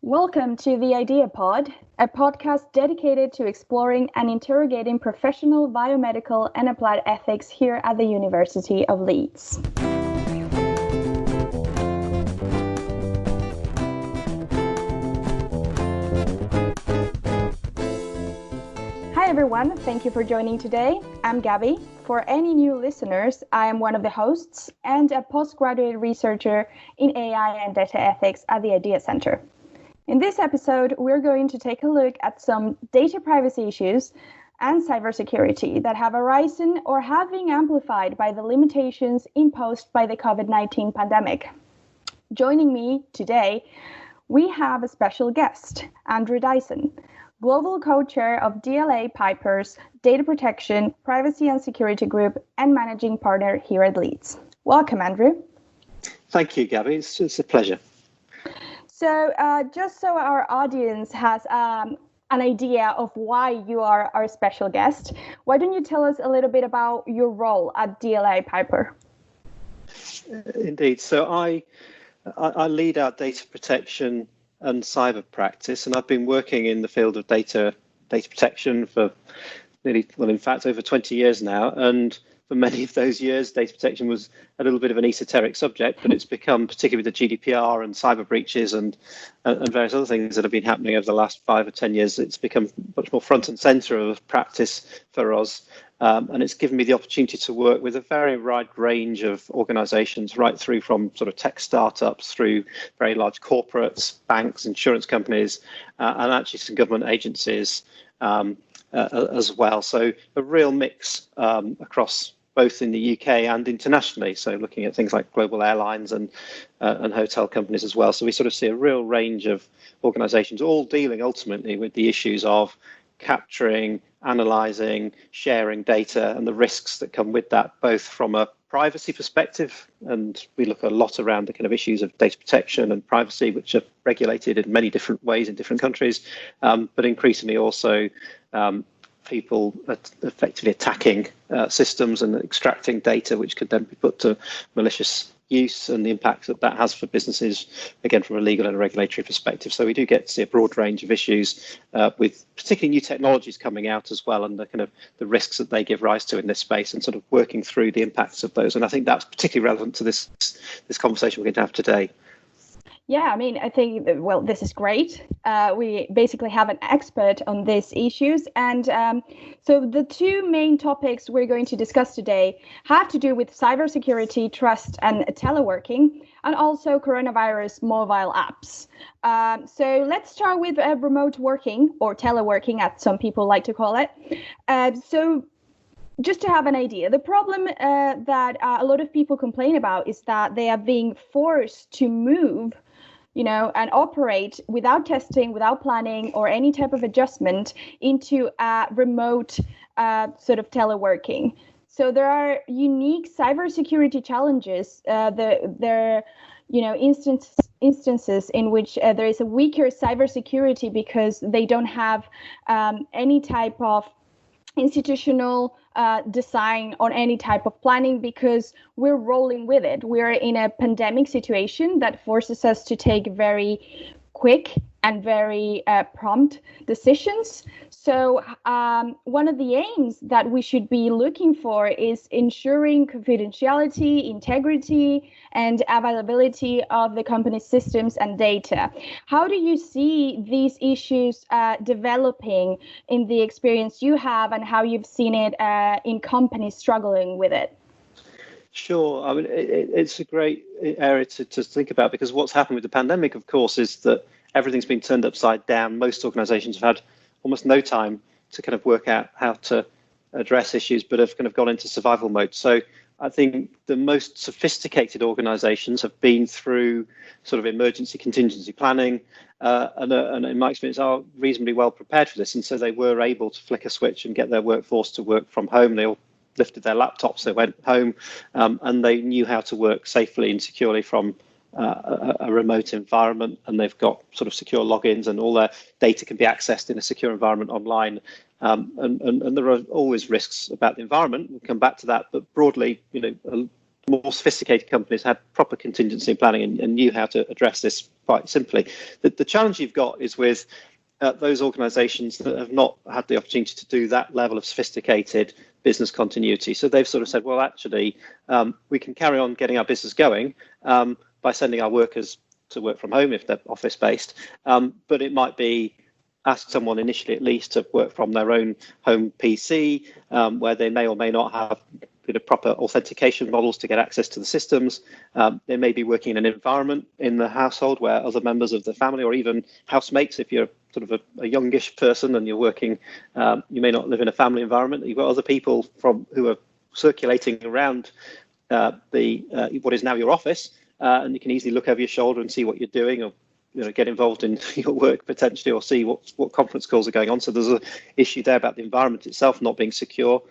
Welcome to the Idea Pod, a podcast dedicated to exploring and interrogating professional, biomedical, and applied ethics here at the University of Leeds. Hi everyone, thank you for joining today. I'm Gabby. For any new listeners, I am one of the hosts and a postgraduate researcher in AI and data ethics at the Idea Center. In this episode, we're going to take a look at some data privacy issues and cybersecurity that have arisen or have been amplified by the limitations imposed by the COVID-19 pandemic. Joining me today, we have a special guest, Andrew Dyson, Global Co-Chair of DLA Piper's Data Protection, Privacy and Security Group and Managing Partner here at Leeds. Welcome, Andrew. Thank you, Gabby. It's a pleasure. So just so our audience has an idea of why you are our special guest, why don't you tell us a little bit about your role at DLA Piper? Indeed. So I lead our data protection and cyber practice, and I've been working in the field of data protection for over 20 years now. And for many of those years, data protection was a little bit of an esoteric subject, but it's become, particularly with the GDPR and cyber breaches and various other things that have been happening over the last 5 or 10 years, it's become much more front and center of practice for us. And it's given me the opportunity to work with a very wide range of organizations, right through from sort of tech startups through very large corporates, banks, insurance companies, and actually some government agencies as well. So a real mix across both in the UK and internationally. So looking at things like global airlines and hotel companies as well. So we sort of see a real range of organizations all dealing ultimately with the issues of capturing, analyzing, sharing data and the risks that come with that, both from a privacy perspective, and we look a lot around the kind of issues of data protection and privacy, which are regulated in many different ways in different countries, but increasingly also people effectively attacking systems and extracting data, which could then be put to malicious use, and the impact that that has for businesses, again, from a legal and a regulatory perspective. So we do get to see a broad range of issues with particularly new technologies coming out as well, and the kind of the risks that they give rise to in this space, and sort of working through the impacts of those. And I think that's particularly relevant to this conversation we're going to have today. Yeah, I mean, I think, well, this is great. We basically have an expert on these issues. And so the two main topics we're going to discuss today have to do with cybersecurity, trust, and teleworking, and also coronavirus mobile apps. So let's start with remote working, or teleworking, as some people like to call it. So just to have an idea, the problem that a lot of people complain about is that they are being forced to move and operate without testing, without planning, or any type of adjustment into a remote sort of teleworking. So there are unique cybersecurity challenges. There are instances in which there is a weaker cybersecurity because they don't have any type of institutional design on any type of planning, because we're rolling with it. We're in a pandemic situation that forces us to take very quick and very prompt decisions. So one of the aims that we should be looking for is ensuring confidentiality, integrity, and availability of the company's systems and data. How do you see these issues developing in the experience you have, and how you've seen it in companies struggling with it? Sure. I mean, it's a great area to think about, because what's happened with the pandemic, of course, is that everything's been turned upside down. Most organizations have had almost no time to kind of work out how to address issues, but have kind of gone into survival mode. So I think the most sophisticated organizations have been through sort of emergency contingency planning, and in my experience are reasonably well prepared for this. And so they were able to flick a switch and get their workforce to work from home. They all lifted their laptops, they went home, and they knew how to work safely and securely from a remote environment, and they've got sort of secure logins, and all their data can be accessed in a secure environment online. And there are always risks about the environment. We'll come back to that, but broadly, more sophisticated companies had proper contingency planning and knew how to address this quite simply. The challenge you've got is with those organisations that have not had the opportunity to do that level of sophisticated business continuity. So they've sort of said, well, actually, we can carry on getting our business going by sending our workers to work from home if they're office based, but it might be ask someone initially at least to work from their own home PC, where they may or may not have proper authentication models to get access to the systems. They may be working in an environment in the household where other members of the family, or even housemates, if you're sort of a youngish person and you're working, you may not live in a family environment. You've got other people who are circulating around what is now your office, and you can easily look over your shoulder and see what you're doing, or get involved in your work potentially, or see what conference calls are going on. So there's an issue there about the environment itself not being secure.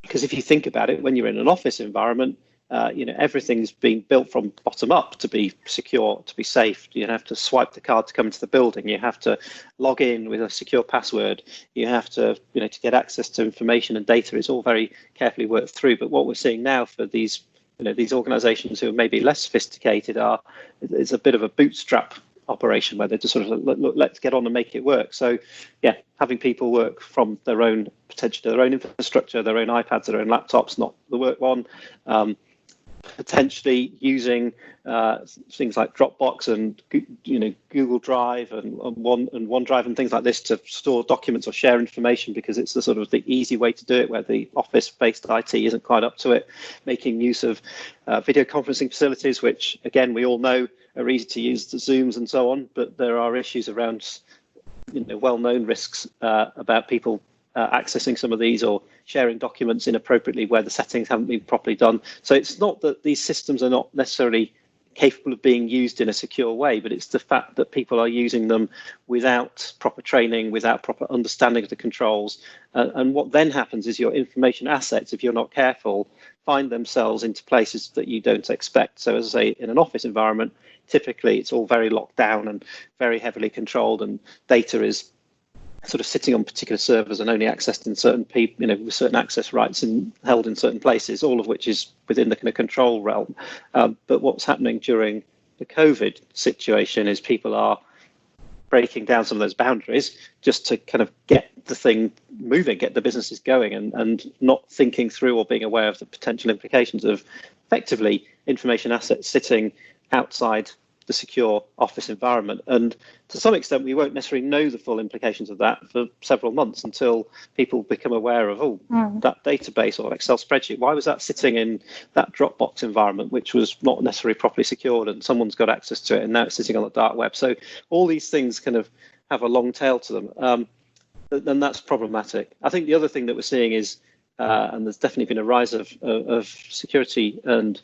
Because if you think about it, when you're in an office environment, everything's been built from bottom up to be secure, to be safe. You have to swipe the card to come into the building. You have to log in with a secure password. You have to, to get access to information and data. It's all very carefully worked through. But what we're seeing now for these organisations who are maybe less sophisticated is a bit of a bootstrap operation where they just sort of look, let's get on and make it work. So yeah, having people work from potentially their own infrastructure, their own iPads, their own laptops, not the work one, potentially using things like Dropbox and Google Drive and OneDrive and things like this to store documents or share information, because it's the easy way to do it, where the office-based IT isn't quite up to it. Making use of video conferencing facilities, which again we all know are easy to use, the Zooms and so on, but there are issues around well-known risks about people accessing some of these or sharing documents inappropriately where the settings haven't been properly done. So it's not that these systems are not necessarily capable of being used in a secure way, but it's the fact that people are using them without proper training, without proper understanding of the controls. And what then happens is your information assets, if you're not careful, find themselves into places that you don't expect. So as I say, in an office environment, typically it's all very locked down and very heavily controlled, and data is sort of sitting on particular servers and only accessed in certain people, with certain access rights and held in certain places, all of which is within the kind of control realm. But what's happening during the COVID situation is people are breaking down some of those boundaries just to kind of get the thing moving, get the businesses going, and not thinking through or being aware of the potential implications of effectively information assets sitting outside the secure office environment. And to some extent, we won't necessarily know the full implications of that for several months until people become aware of, that database or Excel spreadsheet, why was that sitting in that Dropbox environment, which was not necessarily properly secured, and someone's got access to it, and now it's sitting on the dark web. So all these things kind of have a long tail to them. And that's problematic. I think the other thing that we're seeing is, and there's definitely been a rise of security and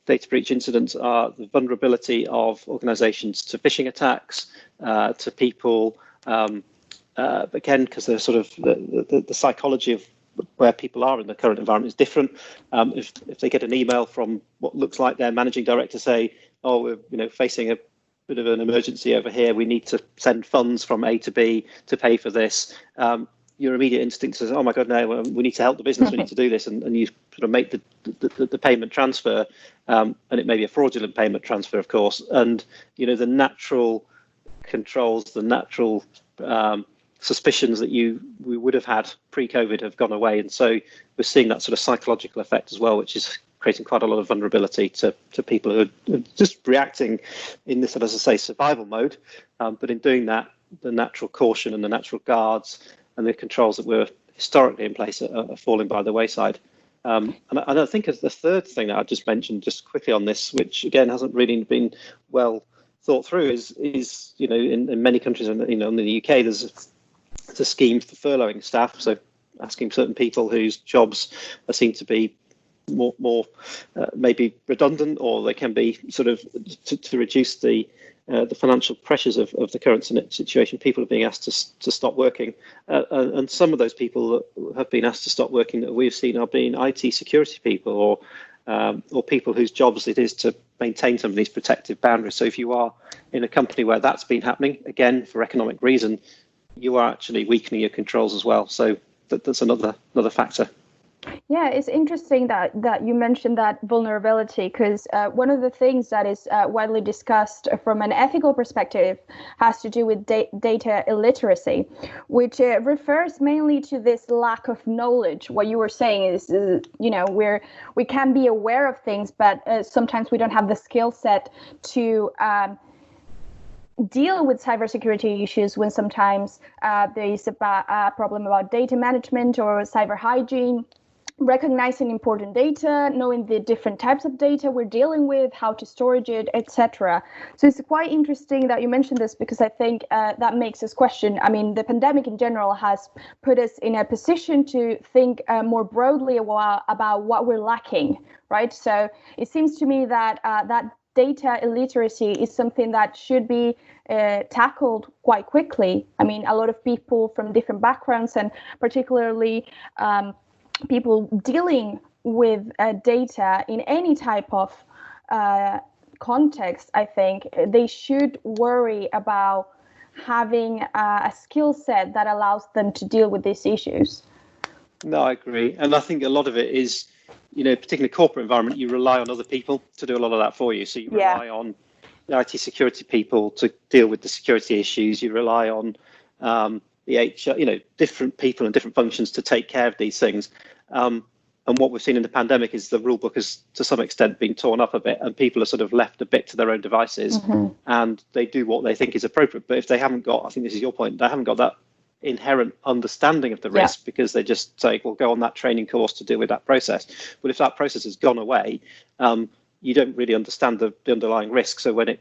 data breach incidents, are the vulnerability of organizations to phishing attacks, to people, again, because they're sort of the psychology of where people are in the current environment is different. If they get an email from what looks like their managing director say, we're facing a bit of an emergency over here, we need to send funds from A to B to pay for this, your immediate instinct is, oh my God, no, we need to help the business, we need to do this, and you sort of make the payment transfer, and it may be a fraudulent payment transfer, of course, and the natural controls, the natural suspicions that we would have had pre-COVID have gone away, and so we're seeing that sort of psychological effect as well, which is creating quite a lot of vulnerability to people who are just reacting in this, as I say, survival mode, but in doing that, the natural caution and the natural guards and the controls that were historically in place are falling by the wayside. And I think as the third thing that I just mentioned, just quickly on this, which again hasn't really been well thought through, is in many countries, in the UK, there's a scheme for furloughing staff, so asking certain people whose jobs are seen to be more maybe redundant, or they can be sort of to reduce the financial pressures of the current situation. People are being asked to stop working, and some of those people that have been asked to stop working that we've seen are being IT security people or people whose jobs it is to maintain some of these protective boundaries. So if you are in a company where that's been happening, again for economic reason, you are actually weakening your controls as well. So that's another factor. Yeah, it's interesting that you mentioned that vulnerability, because one of the things that is widely discussed from an ethical perspective has to do with data illiteracy, which refers mainly to this lack of knowledge. What you were saying is, we can be aware of things, but sometimes we don't have the skill set to deal with cybersecurity issues when sometimes there is a problem about data management or cyber hygiene. Recognizing important data, knowing the different types of data we're dealing with, how to storage it, etc. So it's quite interesting that you mentioned this, because I think that makes us question. I mean, the pandemic in general has put us in a position to think more broadly about what we're lacking, right? So it seems to me that that data illiteracy is something that should be tackled quite quickly. I mean, a lot of people from different backgrounds, and particularly people dealing with data in any type of context, I think they should worry about having a skill set that allows them to deal with these issues. No, I agree. And I think a lot of it is, particularly corporate environment, you rely on other people to do a lot of that for you. So you rely on the IT security people to deal with the security issues. You rely on the HR, different people and different functions to take care of these things. And what we've seen in the pandemic is the rule book has, to some extent, been torn up a bit, and people are sort of left a bit to their own devices, and they do what they think is appropriate. But if they haven't got, I think this is your point, they haven't got that inherent understanding of the risk, because they just say, well, go on that training course to deal with that process. But if that process has gone away, you don't really understand the underlying risk. So when it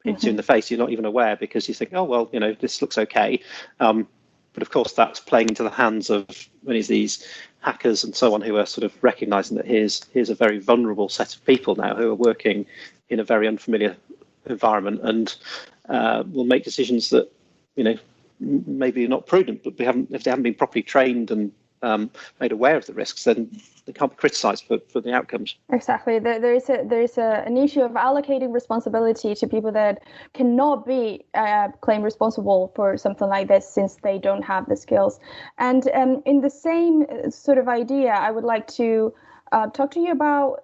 hits you in the face, you're not even aware, because you think, oh, well, this looks okay. But of course, that's playing into the hands of many of these hackers and so on, who are sort of recognizing that here's a very vulnerable set of people now who are working in a very unfamiliar environment, and will make decisions that, maybe are not prudent, but if they haven't been properly trained and made aware of the risks, then they can't be criticised for the outcomes. Exactly. There is an issue of allocating responsibility to people that cannot be claimed responsible for something like this, since they don't have the skills. And in the same sort of idea, I would like to talk to you about,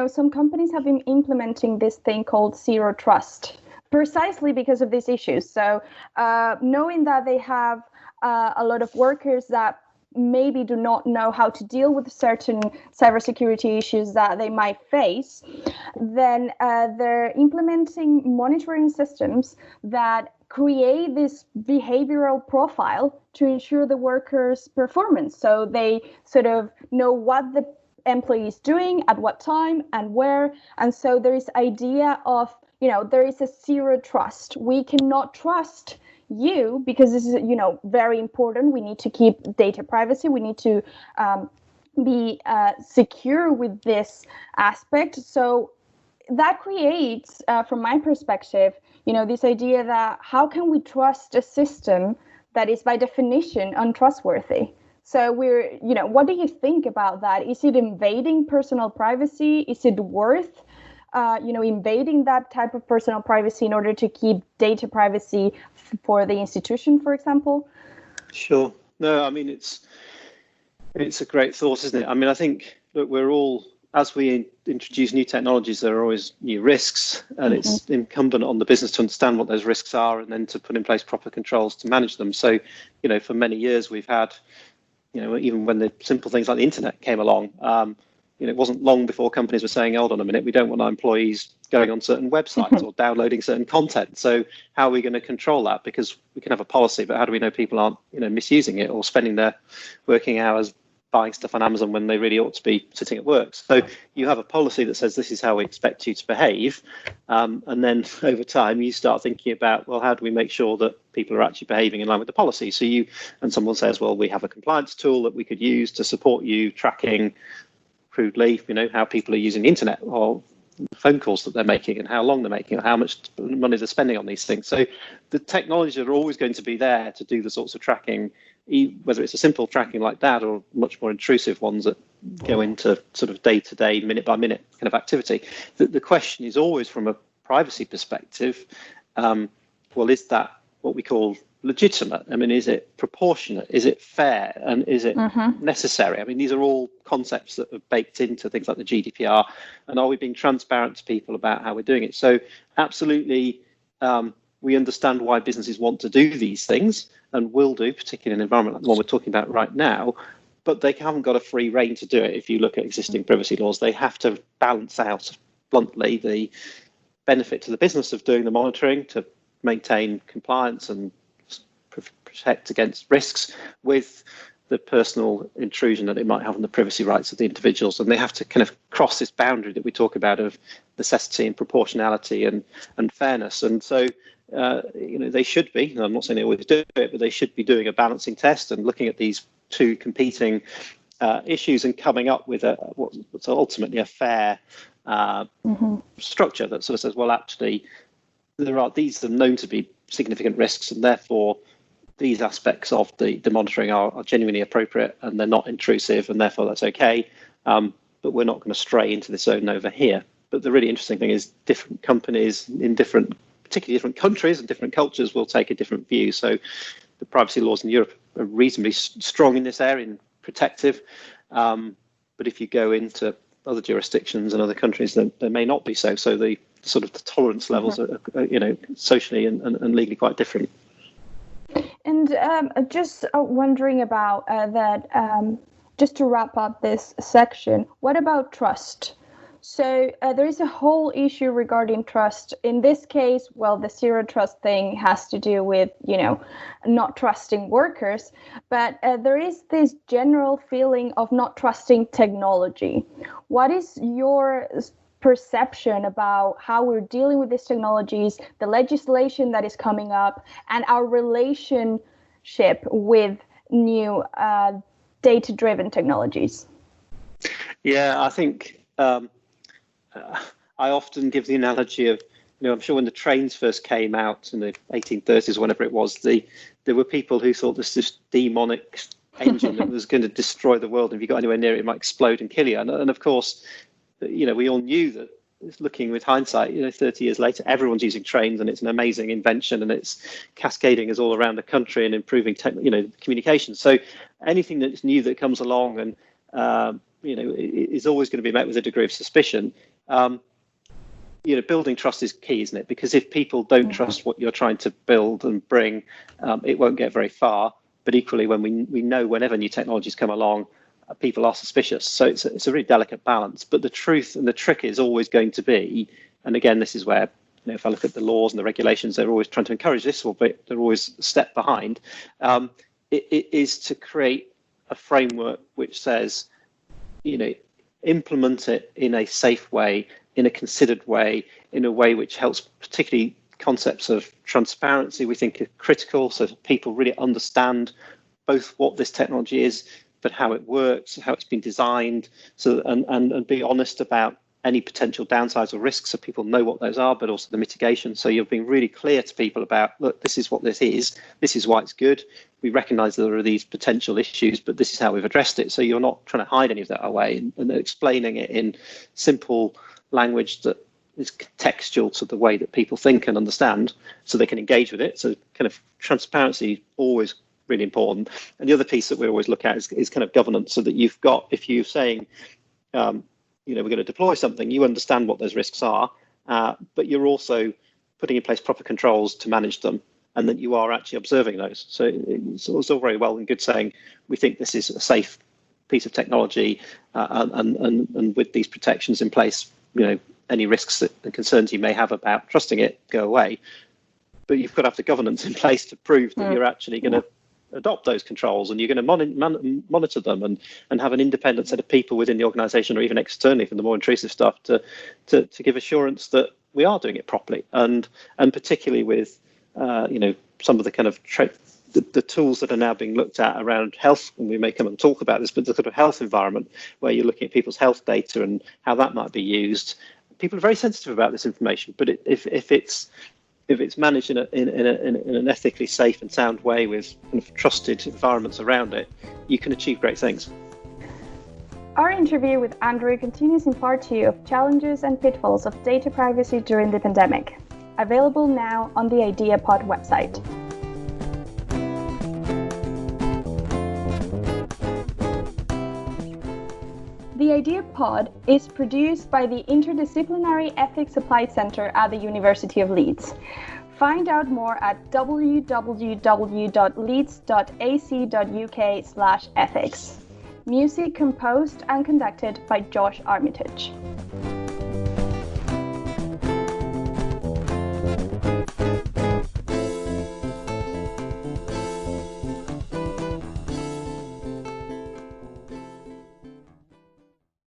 some companies have been implementing this thing called zero trust, precisely because of these issues. So knowing that they have a lot of workers that maybe do not know how to deal with certain cybersecurity issues that they might face, then they're implementing monitoring systems that create this behavioral profile to ensure the workers' performance. So they sort of know what the employee is doing, at what time and where. And so there is idea of, there is a zero trust. We cannot trust you, because this is, very important. We need to keep data privacy. We need to be secure with this aspect. So that creates, from my perspective, this idea that how can we trust a system that is by definition untrustworthy? So what do you think about that? Is it invading personal privacy? Is it worth invading that type of personal privacy in order to keep data privacy for the institution, for example? Sure. No, I mean, it's a great thought, isn't it? I mean, I think that we're all, as we introduce new technologies, there are always new risks, and it's incumbent on the business to understand what those risks are and then to put in place proper controls to manage them. So, for many years we've had, even when the simple things like the internet came along, it wasn't long before companies were saying, hold on a minute, we don't want our employees going on certain websites or downloading certain content. So how are we going to control that? Because we can have a policy, but how do we know people aren't, misusing it or spending their working hours buying stuff on Amazon when they really ought to be sitting at work? So you have a policy that says this is how we expect you to behave. And then over time, you start thinking about, well, how do we make sure that people are actually behaving in line with the policy? So someone says, well, we have a compliance tool that we could use to support you tracking crudely, how people are using the internet or phone calls that they're making and how long they're making or how much money they're spending on these things. So the technologies are always going to be there to do the sorts of tracking, whether it's a simple tracking like that or much more intrusive ones that go into sort of day-to-day, minute-by-minute kind of activity. The question is always, from a privacy perspective, well, is that what we call legitimate? I mean, is it proportionate? Is it fair? And is it necessary? I mean, these are all concepts that are baked into things like the GDPR. And are we being transparent to people about how we're doing it? So absolutely, we understand why businesses want to do these things and will do, particularly in an environment like the one we're talking about right now. But they haven't got a free rein to do it. If you look at existing privacy laws, they have to balance out bluntly the benefit to the business of doing the monitoring to maintain compliance and protect against risks with the personal intrusion that it might have on the privacy rights of the individuals. And they have to kind of cross this boundary that we talk about of necessity and proportionality and fairness. And so, they should be, and I'm not saying they always do it, but they should be doing a balancing test and looking at these two competing issues and coming up with what's ultimately a fair structure that sort of says, well, actually, these are known to be significant risks, and therefore these aspects of the monitoring are genuinely appropriate and they're not intrusive, and therefore that's okay. But we're not going to stray into this zone over here. But the really interesting thing is different companies in particularly different countries and different cultures will take a different view. So the privacy laws in Europe are reasonably strong in this area and protective. But if you go into other jurisdictions and other countries, then they may not be so. So the sort of the tolerance levels are socially and legally quite different. And just wondering about that, just to wrap up this section, what about trust? So there is a whole issue regarding trust. In this case, well, the zero trust thing has to do with, not trusting workers, but there is this general feeling of not trusting technology. What is your perception about how we're dealing with these technologies, the legislation that is coming up, and our relationship with new data-driven technologies? Yeah, I think I often give the analogy of, I'm sure when the trains first came out in the 1830s, whenever it was, there were people who thought this demonic engine that was going to destroy the world. And if you got anywhere near it, it might explode and kill you. And of course, we all knew that, looking with hindsight, 30 years later, everyone's using trains and it's an amazing invention and it's cascading us all around the country and improving communication. So anything that's new that comes along and is always going to be met with a degree of suspicion. Building trust is key, isn't it? Because if people don't trust what you're trying to build and bring, it won't get very far. But equally, when we know whenever new technologies come along, people are suspicious. So it's a really delicate balance. But the truth and the trick is always going to be, and again, this is where, if I look at the laws and the regulations, they're always trying to encourage this, but they're always a step behind. It is to create a framework which says, implement it in a safe way, in a considered way, in a way which helps, particularly concepts of transparency, we think are critical, so that people really understand both what this technology is, but how it works, how it's been designed, so and be honest about any potential downsides or risks so people know what those are, but also the mitigation. So you're being really clear to people about, look, this is what this is why it's good. We recognise there are these potential issues, but this is how we've addressed it. So you're not trying to hide any of that away, and explaining it in simple language that is contextual to the way that people think and understand, so they can engage with it. So kind of transparency always really important. And the other piece that we always look at is kind of governance, so that you've got, if you're saying, we're going to deploy something, you understand what those risks are, but you're also putting in place proper controls to manage them, and that you are actually observing those. So it's all very well and good saying, we think this is a safe piece of technology, and with these protections in place, any risks and concerns you may have about trusting it go away. But you've got to have the governance in place to prove that you're actually going to adopt those controls, and you're going to monitor them and have an independent set of people within the organisation, or even externally from the more intrusive stuff, to give assurance that we are doing it properly, and particularly with some of the kind of the tools that are now being looked at around health, and we may come and talk about this, but the sort of health environment where you're looking at people's health data and how that might be used. People are very sensitive about this information, but if it's managed in an ethically safe and sound way with kind of trusted environments around it, you can achieve great things. Our interview with Andrew continues in part 2 of Challenges and Pitfalls of Data Privacy During the Pandemic, available now on the IdeaPod website. The Idea Pod is produced by the Interdisciplinary Ethics Applied Centre at the University of Leeds. Find out more at www.leeds.ac.uk/ethics. Music composed and conducted by Josh Armitage.